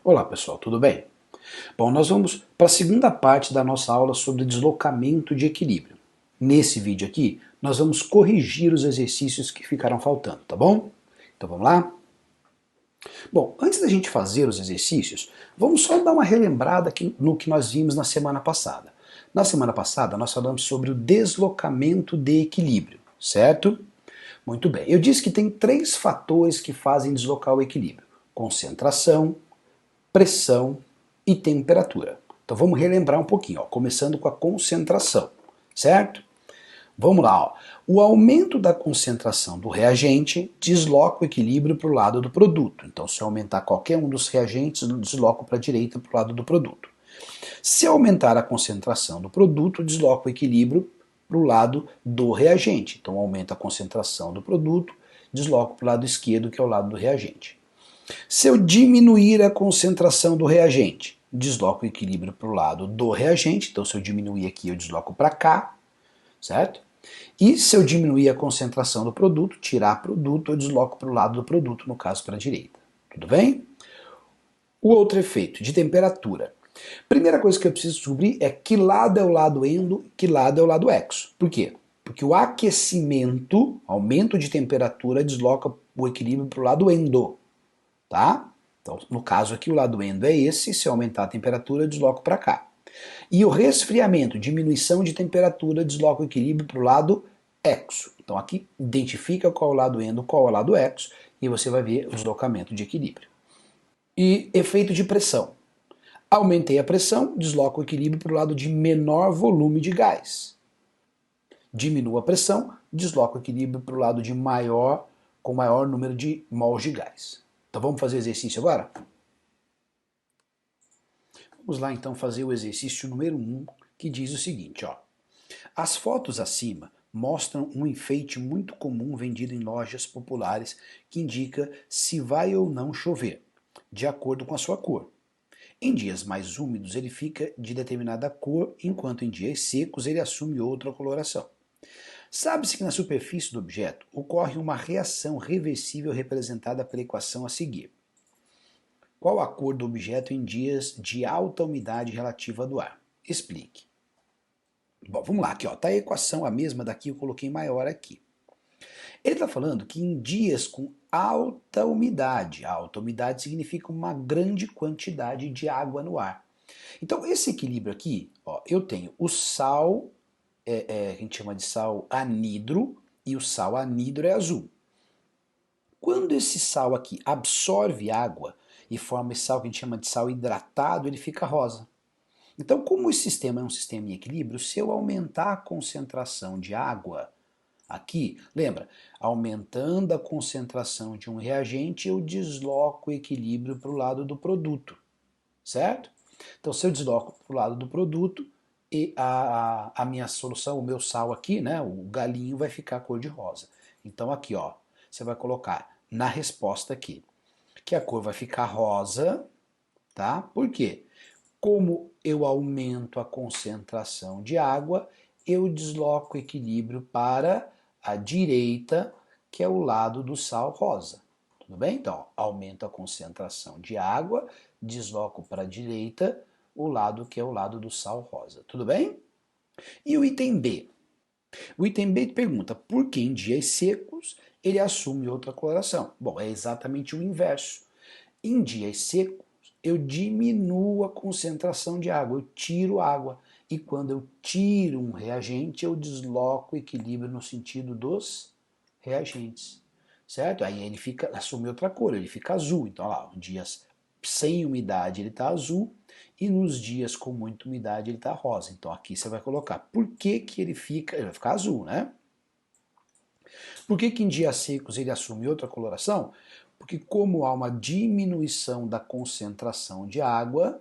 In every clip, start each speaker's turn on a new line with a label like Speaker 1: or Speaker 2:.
Speaker 1: Olá pessoal, tudo bem? Bom, nós vamos para a segunda parte da nossa aula sobre deslocamento de equilíbrio. Nesse vídeo aqui, nós vamos corrigir os exercícios que ficaram faltando, tá bom? Então vamos lá? Bom, antes da gente fazer os exercícios, vamos só dar uma relembrada no que nós vimos na semana passada. Na semana passada, nós falamos sobre o deslocamento de equilíbrio, certo? Muito bem. Eu disse que tem três fatores que fazem deslocar o equilíbrio: concentração, pressão e temperatura. Então vamos relembrar um pouquinho, ó, começando com a concentração, certo? Vamos lá, ó. O aumento da concentração do reagente desloca o equilíbrio para o lado do produto. Então, se eu aumentar qualquer um dos reagentes, eu desloco para a direita para o lado do produto. Se aumentar a concentração do produto, desloca o equilíbrio para o lado do reagente. Então, aumenta a concentração do produto, desloco para o lado esquerdo, que é o lado do reagente. Se eu diminuir a concentração do reagente, desloco o equilíbrio para o lado do reagente. Então, se eu diminuir aqui, eu desloco para cá, certo? E se eu diminuir a concentração do produto, tirar produto, eu desloco para o lado do produto, no caso para a direita. Tudo bem? O outro efeito, de temperatura. Primeira coisa que eu preciso descobrir é que lado é o lado endo, que lado é o lado exo. Por quê? Porque o aquecimento, aumento de temperatura, desloca o equilíbrio para o lado endo. Tá? Então, no caso aqui, o lado endo é esse. Se eu aumentar a temperatura, eu desloco para cá. E o resfriamento, diminuição de temperatura, desloca o equilíbrio para o lado exo. Então aqui identifica qual é o lado endo, qual é o lado exo, e você vai ver o deslocamento de equilíbrio. E efeito de pressão. Aumentei a pressão, desloca o equilíbrio para o lado de menor volume de gás. Diminua a pressão, desloca o equilíbrio para o lado de com maior número de mols de gás. Então vamos fazer o exercício agora? Vamos lá então fazer o exercício número 1, que diz o seguinte, ó. As fotos acima mostram um enfeite muito comum vendido em lojas populares que indica se vai ou não chover, de acordo com a sua cor. Em dias mais úmidos ele fica de determinada cor, enquanto em dias secos ele assume outra coloração. Sabe-se que na superfície do objeto ocorre uma reação reversível representada pela equação a seguir. Qual a cor do objeto em dias de alta umidade relativa do ar? Explique. Bom, vamos lá, aqui ó, tá a equação a mesma daqui, eu coloquei maior aqui. Ele está falando que em dias com alta umidade significa uma grande quantidade de água no ar. Então esse equilíbrio aqui, ó, eu tenho o sal, a gente chama de sal anidro, e o sal anidro é azul. Quando esse sal aqui absorve água e forma esse sal que a gente chama de sal hidratado, ele fica rosa. Então, como esse sistema é um sistema em equilíbrio, se eu aumentar a concentração de água aqui, lembra, aumentando a concentração de um reagente, eu desloco o equilíbrio para o lado do produto, certo? Então, se eu desloco para o lado do produto, e a minha solução, o meu sal aqui, né, o galinho vai ficar cor de rosa. Então, aqui, ó, você vai colocar na resposta aqui que a cor vai ficar rosa, tá? Por quê? Como eu aumento a concentração de água, eu desloco o equilíbrio para a direita, que é o lado do sal rosa. Tudo bem? Então, aumento a concentração de água, desloco para a direita o lado que é o lado do sal rosa. Tudo bem? E o item B? O item B pergunta por que em dias secos ele assume outra coloração. Bom, é exatamente o inverso. Em dias secos, eu diminuo a concentração de água, eu tiro água. E quando eu tiro um reagente, eu desloco o equilíbrio no sentido dos reagentes. Certo? Aí ele assume outra cor, ele fica azul. Então, olha lá, dias sem umidade ele está azul e nos dias com muita umidade ele está rosa. Então aqui você vai colocar por que ele vai ficar azul, né? Por que em dias secos ele assume outra coloração? Porque como há uma diminuição da concentração de água,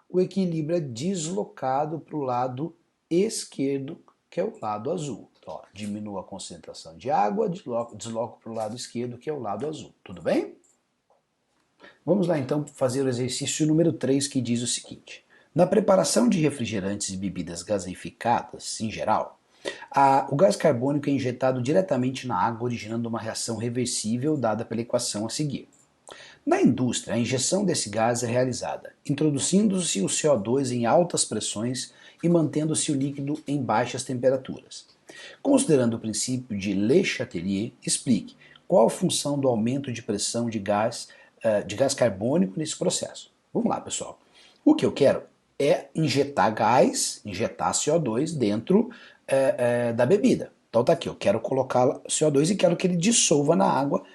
Speaker 1: o equilíbrio é deslocado para o lado esquerdo, que é o lado azul. Então, ó, diminua a concentração de água, desloco para o lado esquerdo, que é o lado azul. Tudo bem? Vamos lá então fazer o exercício número 3, que diz o seguinte. Na preparação de refrigerantes e bebidas gaseificadas, em geral, o gás carbônico é injetado diretamente na água, originando uma reação reversível dada pela equação a seguir. Na indústria, a injeção desse gás é realizada introduzindo-se o CO2 em altas pressões e mantendo-se o líquido em baixas temperaturas. Considerando o princípio de Le Chatelier, explique qual a função do aumento de pressão de gás carbônico nesse processo. Vamos lá, pessoal. O que eu quero é injetar gás, injetar CO2 dentro da bebida. Então tá aqui, eu quero colocar CO2 e quero que ele dissolva na água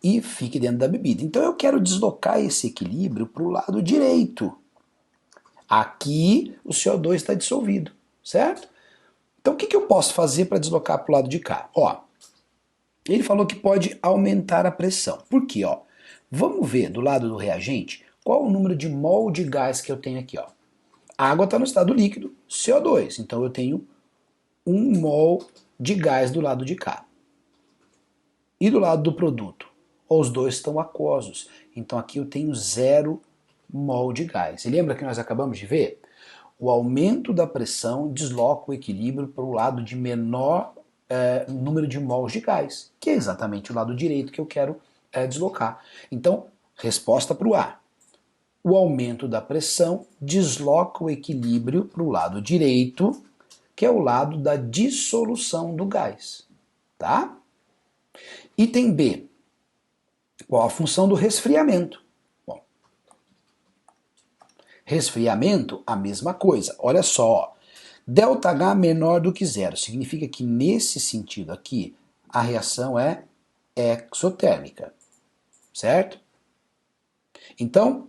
Speaker 1: e fique dentro da bebida. Então eu quero deslocar esse equilíbrio para o lado direito. Aqui o CO2 está dissolvido, certo? Então o que eu posso fazer para deslocar para o lado de cá? Ó, ele falou que pode aumentar a pressão. Por quê? Ó, vamos ver do lado do reagente qual o número de mol de gás que eu tenho aqui. Ó. A água está no estado líquido, CO2. Então eu tenho 1 mol de gás do lado de cá. E do lado do produto? Os dois estão aquosos. Então aqui eu tenho 0 mol de gás. E lembra que nós acabamos de ver? O aumento da pressão desloca o equilíbrio para o lado de menor número de mols de gás, que é exatamente o lado direito que eu quero deslocar. Então, resposta para o A. O aumento da pressão desloca o equilíbrio para o lado direito, que é o lado da dissolução do gás. Tá? Item B. Qual a função do resfriamento? Bom, resfriamento, a mesma coisa. Olha só, ΔH menor do que zero. Significa que nesse sentido aqui, a reação é exotérmica, certo? Então,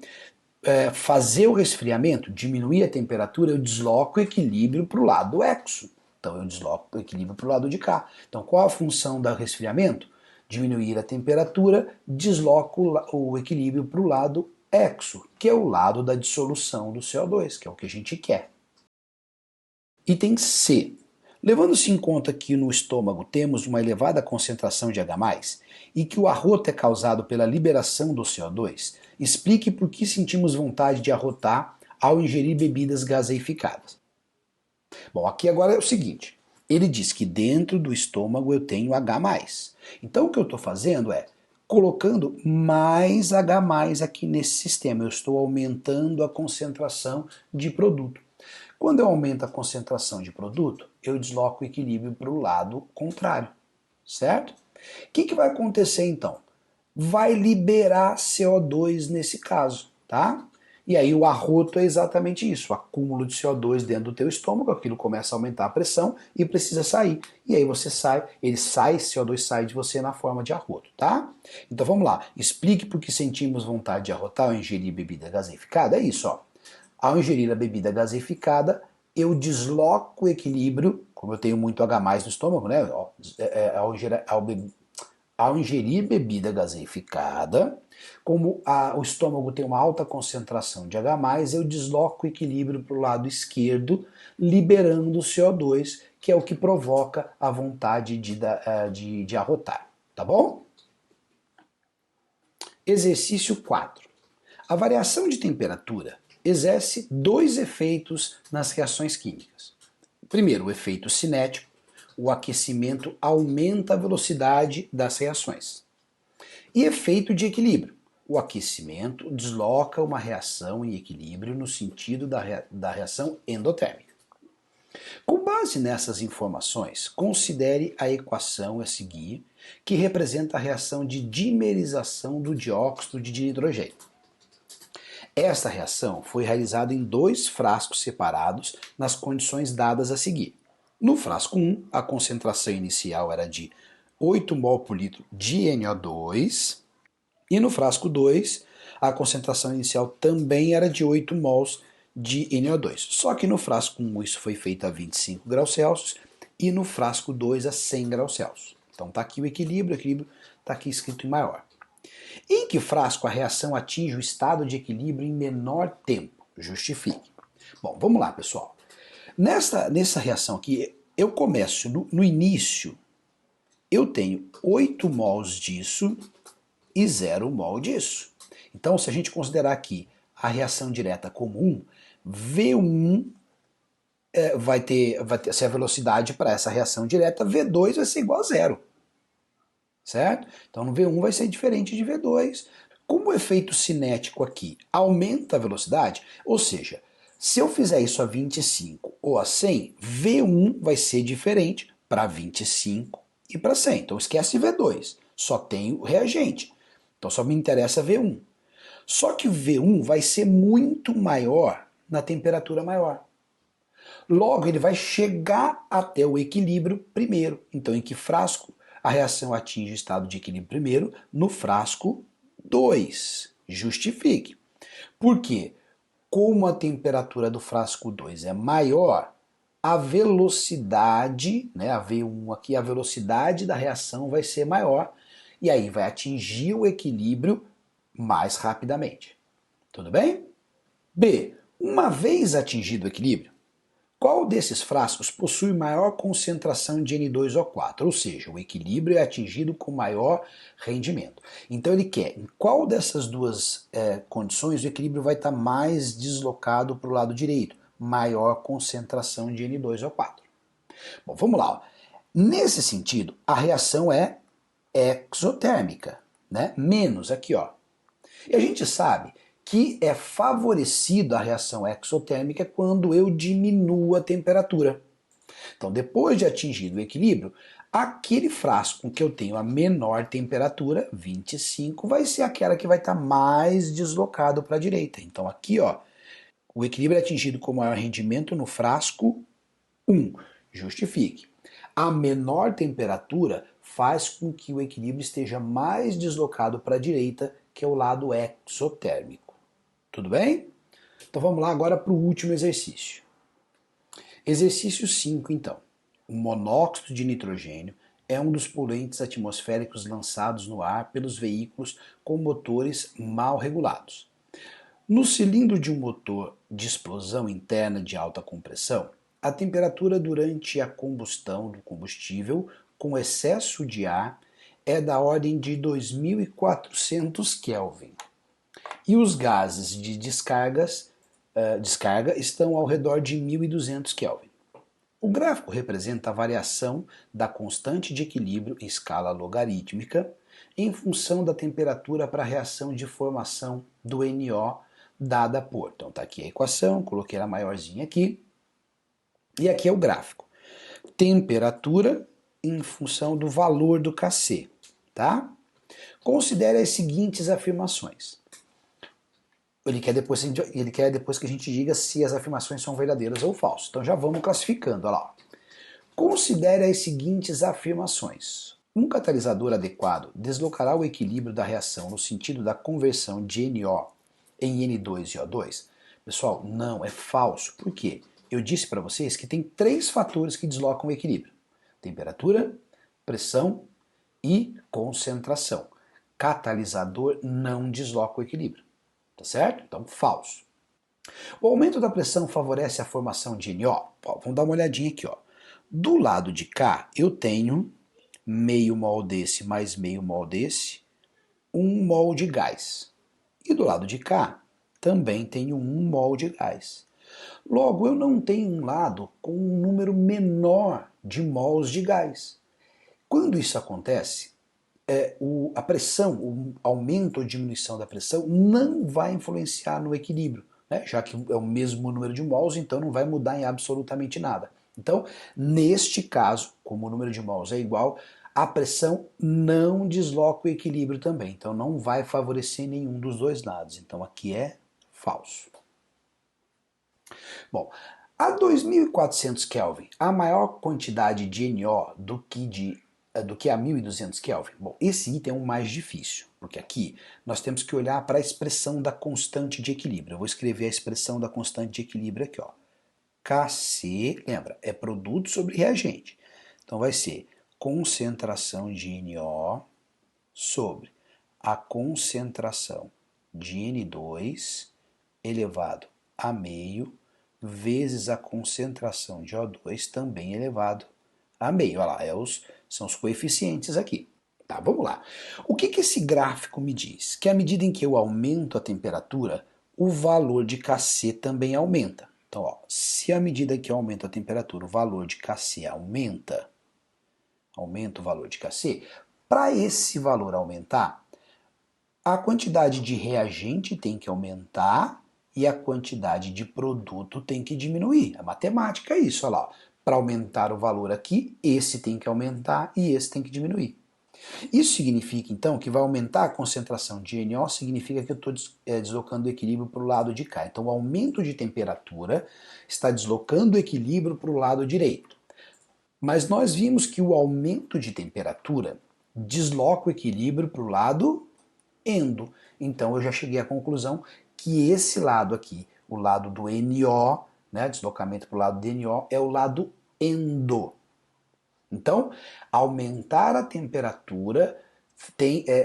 Speaker 1: fazer o resfriamento, diminuir a temperatura, eu desloco o equilíbrio para o lado exo. Então eu desloco o equilíbrio para o lado de cá. Então qual a função do resfriamento? Diminuir a temperatura, desloco o equilíbrio para o lado exo, que é o lado da dissolução do CO2, que é o que a gente quer. Item C. Levando-se em conta que no estômago temos uma elevada concentração de H+, e que o arroto é causado pela liberação do CO2, explique por que sentimos vontade de arrotar ao ingerir bebidas gaseificadas. Bom, aqui agora é o seguinte, ele diz que dentro do estômago eu tenho H+. Então o que eu estou fazendo é colocando mais H+ aqui nesse sistema, eu estou aumentando a concentração de produto. Quando eu aumento a concentração de produto, eu desloco o equilíbrio para o lado contrário, certo? O que vai acontecer então? Vai liberar CO2 nesse caso, tá? E aí o arroto é exatamente isso, o acúmulo de CO2 dentro do teu estômago, aquilo começa a aumentar a pressão e precisa sair. E aí você sai, CO2 sai de você na forma de arroto, tá? Então vamos lá, explique por que sentimos vontade de arrotar ao ingerir bebida gaseificada. É isso, ó. Ao ingerir a bebida gaseificada, eu desloco o equilíbrio, como eu tenho muito H+ no estômago, né? Ao ingerir bebida gaseificada, como o estômago tem uma alta concentração de H+, eu desloco o equilíbrio para o lado esquerdo, liberando o CO2, que é o que provoca a vontade de arrotar. Tá bom? Exercício 4. A variação de temperatura exerce 2 efeitos nas reações químicas. Primeiro, o efeito cinético. O aquecimento aumenta a velocidade das reações. E efeito de equilíbrio. O aquecimento desloca uma reação em equilíbrio no sentido da reação endotérmica. Com base nessas informações, considere a equação a seguir, que representa a reação de dimerização do dióxido de nitrogênio. Esta reação foi realizada em 2 frascos separados nas condições dadas a seguir. No frasco 1, a concentração inicial era de 8 mol por litro de NO2, e no frasco 2, a concentração inicial também era de 8 mols de NO2. Só que no frasco 1 isso foi feito a 25 graus Celsius e no frasco 2 a 100 graus Celsius. Então está aqui o equilíbrio está aqui escrito em maior. Em que frasco a reação atinge o estado de equilíbrio em menor tempo? Justifique. Bom, vamos lá, pessoal. Nessa reação aqui, eu começo no início, eu tenho 8 mols disso e 0 mol disso. Então, se a gente considerar aqui a reação direta como 1, V1 vai ter ser a velocidade para essa reação direta, V2 vai ser igual a 0. Certo? Então no V1 vai ser diferente de V2. Como o efeito cinético aqui aumenta a velocidade, ou seja, se eu fizer isso a 25 ou a 100, V1 vai ser diferente para 25 e para 100. Então esquece V2, só tem o reagente. Então só me interessa V1. Só que V1 vai ser muito maior na temperatura maior. Logo, ele vai chegar até o equilíbrio primeiro. Então, em que frasco a reação atinge o estado de equilíbrio primeiro? No frasco 2. Justifique. Por quê? Como a temperatura do frasco 2 é maior, a velocidade, né, a V1 aqui, a velocidade da reação vai ser maior e aí vai atingir o equilíbrio mais rapidamente. Tudo bem? B. Uma vez atingido o equilíbrio, qual desses frascos possui maior concentração de N2O4? Ou seja, o equilíbrio é atingido com maior rendimento. Então ele quer, em qual dessas duas condições o equilíbrio vai estar mais deslocado para o lado direito? Maior concentração de N2O4. Bom, vamos lá. Nesse sentido, a reação é exotérmica, né? Menos aqui, ó. E a gente sabe que é favorecida a reação exotérmica quando eu diminuo a temperatura. Então, depois de atingido o equilíbrio, aquele frasco que eu tenho a menor temperatura, 25, vai ser aquela que vai estar mais deslocado para a direita. Então, aqui, ó, o equilíbrio é atingido com maior rendimento no frasco 1. Justifique. A menor temperatura faz com que o equilíbrio esteja mais deslocado para a direita, que é o lado exotérmico. Tudo bem? Então vamos lá agora para o último exercício. Exercício 5, então. O monóxido de nitrogênio é um dos poluentes atmosféricos lançados no ar pelos veículos com motores mal regulados. No cilindro de um motor de explosão interna de alta compressão, a temperatura durante a combustão do combustível com excesso de ar é da ordem de 2400 Kelvin. E os gases de descarga estão ao redor de 1200 Kelvin. O gráfico representa a variação da constante de equilíbrio em escala logarítmica em função da temperatura para a reação de formação do NO dada por. Então está aqui a equação, coloquei ela maiorzinha aqui. E aqui é o gráfico. Temperatura em função do valor do Kc, tá? Considere as seguintes afirmações. Ele quer depois que a gente diga se as afirmações são verdadeiras ou falsas. Então já vamos classificando. Olha lá. Considere as seguintes afirmações. Um catalisador adequado deslocará o equilíbrio da reação no sentido da conversão de NO em N2 e O2? Pessoal, não, é falso. Por quê? Eu disse para vocês que tem 3 fatores que deslocam o equilíbrio. Temperatura, pressão e concentração. Catalisador não desloca o equilíbrio. Tá certo? Então, falso. O aumento da pressão favorece a formação de NO. Ó, vamos dar uma olhadinha aqui. Ó. Do lado de cá, eu tenho meio mol desse mais meio mol desse, 1 mol de gás. E do lado de cá, também tenho 1 mol de gás. Logo, eu não tenho um lado com um número menor de mols de gás. Quando isso acontece, a pressão, o aumento ou diminuição da pressão não vai influenciar no equilíbrio, né? Já que é o mesmo número de mols, então não vai mudar em absolutamente nada. Então, neste caso, como o número de mols é igual, a pressão não desloca o equilíbrio também, então não vai favorecer nenhum dos dois lados. Então aqui é falso. Bom, a 2400 Kelvin, a maior quantidade de NO do que a 1200 Kelvin? Bom, esse item é o mais difícil, porque aqui nós temos que olhar para a expressão da constante de equilíbrio. Eu vou escrever a expressão da constante de equilíbrio aqui, ó. Kc, lembra, é produto sobre reagente. Então vai ser concentração de NO sobre a concentração de N2 elevado a meio vezes a concentração de O2 também elevado a meio. Olha lá, são os coeficientes aqui. Tá, vamos lá. O que esse gráfico me diz? Que à medida em que eu aumento a temperatura, o valor de Kc também aumenta. Então, ó, se à medida que eu aumento a temperatura, o valor de Kc aumenta o valor de Kc, para esse valor aumentar, A quantidade de reagente tem que aumentar e a quantidade de produto tem que diminuir. A matemática é isso, olha lá. Para aumentar o valor aqui, esse tem que aumentar e esse tem que diminuir. Isso significa, então, que vai aumentar a concentração de NO, significa que eu estou deslocando o equilíbrio para o lado de cá. Então, o aumento de temperatura está deslocando o equilíbrio para o lado direito. Mas nós vimos que o aumento de temperatura desloca o equilíbrio para o lado endo. Então, eu já cheguei à conclusão que esse lado aqui, o lado do NO, né, deslocamento para o lado de NO, é o lado endo. Então, aumentar a temperatura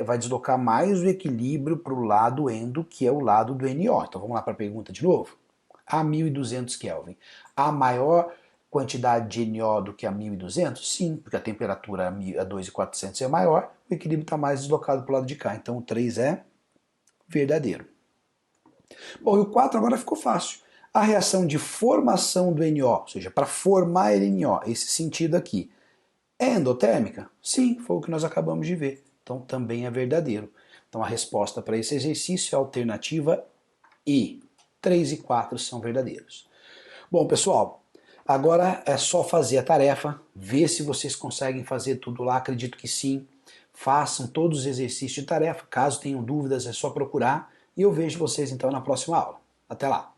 Speaker 1: vai deslocar mais o equilíbrio para o lado endo, que é o lado do NO. Então vamos lá para a pergunta de novo. A 1200 Kelvin, há maior quantidade de NO do que a 1200? Sim, porque a temperatura a 2400 é maior, o equilíbrio está mais deslocado para o lado de cá. Então o 3 é verdadeiro. Bom, e o 4 agora ficou fácil. A reação de formação do NO, ou seja, para formar NO, esse sentido aqui, é endotérmica? Sim, foi o que nós acabamos de ver. Então também é verdadeiro. Então a resposta para esse exercício é a alternativa E. 3 e 4 são verdadeiros. Bom, pessoal, agora é só fazer a tarefa, ver se vocês conseguem fazer tudo lá, acredito que sim. Façam todos os exercícios de tarefa, caso tenham dúvidas é só procurar e eu vejo vocês então na próxima aula. Até lá!